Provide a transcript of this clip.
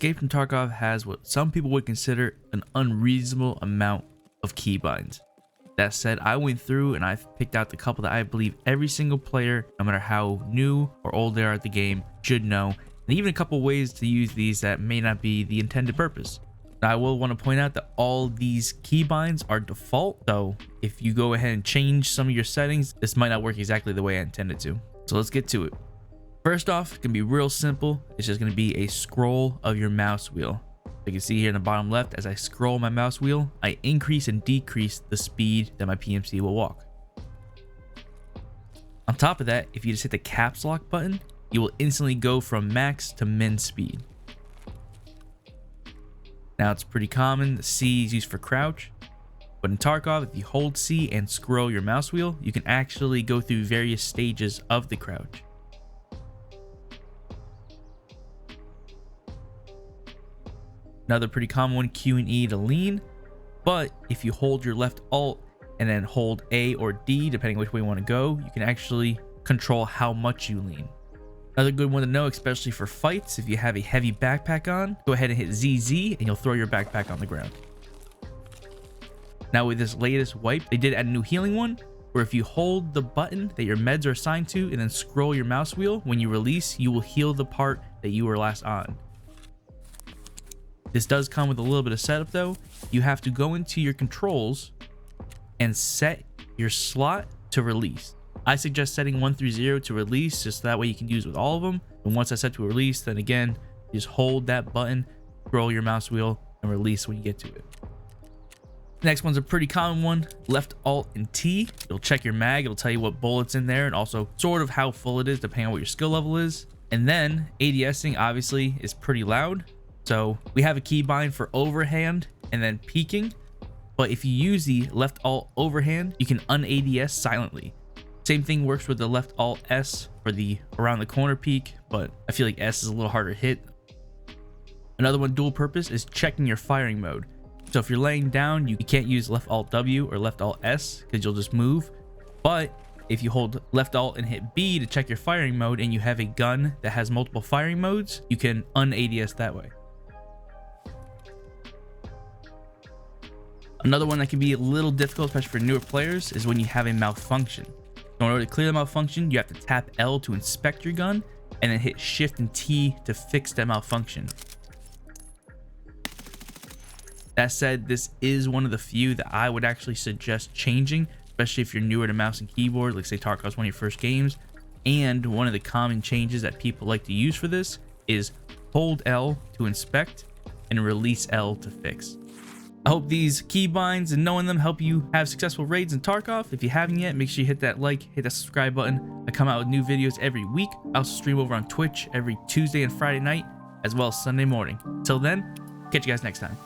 Escape from Tarkov has what some people would consider an unreasonable amount of keybinds. That said, I went through and I've picked out the couple that I believe every single player, no matter how new or old they are at the game, should know, and even a couple ways to use these that may not be the intended purpose. Now, I will want to point out that all these keybinds are default, so if you go ahead and change some of your settings, this might not work exactly the way I intended to. So let's get to it. First off, it's going to be real simple. It's just going to be a scroll of your mouse wheel. You can see here in the bottom left, as I scroll my mouse wheel, I increase and decrease the speed that my PMC will walk. On top of that, if you just hit the caps lock button, you will instantly go from max to min speed. Now, it's pretty common. The C is used for crouch, but in Tarkov, if you hold C and scroll your mouse wheel, you can actually go through various stages of the crouch. Another pretty common one, Q and E to lean, but if you hold your left alt and then hold A or D, depending which way you want to go, you can actually control how much you lean. Another good one to know, especially for fights, if you have a heavy backpack on, go ahead and hit ZZ and you'll throw your backpack on the ground. Now with this latest wipe, they did add a new healing one, where if you hold the button that your meds are assigned to and then scroll your mouse wheel, when you release, you will heal the part that you were last on. This does come with a little bit of setup though. You have to go into your controls and set your slot to release. I suggest setting 1 through 0 to release, just that way you can use with all of them. And once I set to release, then again, you just hold that button, scroll your mouse wheel, and release when you get to it. Next one's a pretty common one, left alt and T. It'll check your mag, it'll tell you what bullets in there and also sort of how full it is depending on what your skill level is. And then ADSing obviously is pretty loud. So we have a keybind for overhand and then peeking, but if you use the left alt overhand, you can un-ADS silently. Same thing works with the left alt S for the around the corner peek, but I feel like S is a little harder to hit. Another one dual purpose is checking your firing mode. So if you're laying down, you can't use left alt W or left alt S because you'll just move. But if you hold left alt and hit B to check your firing mode and you have a gun that has multiple firing modes, you can un-ADS that way. Another one that can be a little difficult, especially for newer players, is when you have a malfunction. So in order to clear the malfunction, you have to tap L to inspect your gun and then hit Shift and T to fix that malfunction. That said, this is one of the few that I would actually suggest changing, especially if you're newer to mouse and keyboard, like say Tarkov's one of your first games. And one of the common changes that people like to use for this is hold L to inspect and release L to fix. I hope these keybinds and knowing them help you have successful raids in Tarkov. If you haven't yet, make sure you hit that like, hit that subscribe button. I come out with new videos every week. I also stream over on Twitch every Tuesday and Friday night, as well as Sunday morning. Till then, catch you guys next time.